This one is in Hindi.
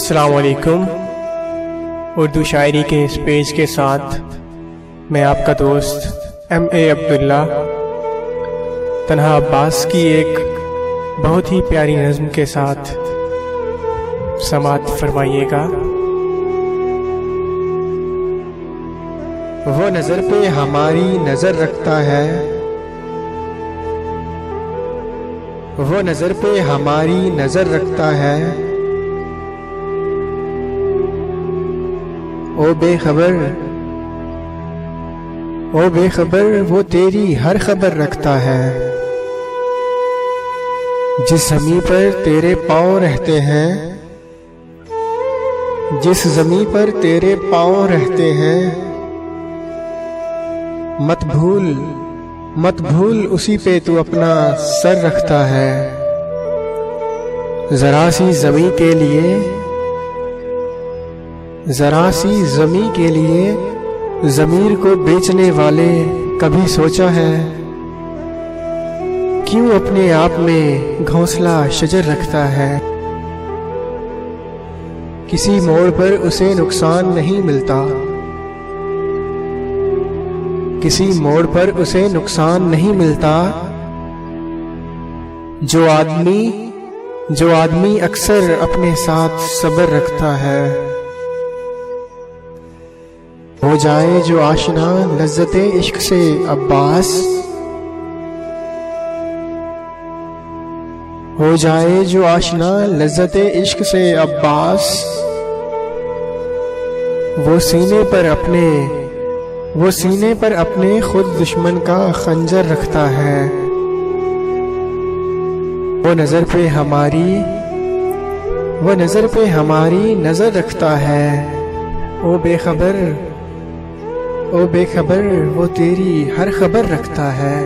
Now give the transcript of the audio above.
अस्सलाम वालेकुम। उर्दू शायरी के इस पेज के साथ मैं आपका दोस्त M.A. अब्दुल्ला तन्हा अब्बास की एक बहुत ही प्यारी नज़्म के साथ समात फरमाइएगा। वो नज़र पे हमारी नज़र रखता है, वो नज़र पे हमारी नज़र रखता है। ओ बेखबर वो तेरी हर खबर रखता है। जिस ज़मीं पर तेरे पाँव रहते हैं, जिस ज़मीं पर तेरे पाँव रहते हैं, मत भूल उसी पे तू अपना सर रखता है। ज़रा सी ज़मीं के लिए, ज़रा सी ज़मीं के लिए ज़मीर को बेचने वाले कभी सोचा है क्यों अपने आप में घोंसला शजर रखता है। किसी मोड़ पर उसे नुकसान नहीं मिलता, किसी मोड़ पर उसे नुकसान नहीं मिलता। जो आदमी अक्सर अपने साथ सब्र रखता है। हो जाए जो आशना लज़्ज़ते इश्क से अब्बास, हो जाए जो आशना लज़्ज़ते इश्क से अब्बास। वो सीने पर अपने खुद दुश्मन का खंजर रखता है। वो नज़र पे हमारी नज़र रखता है। ओ बेखबर वो तेरी हर खबर रखता है।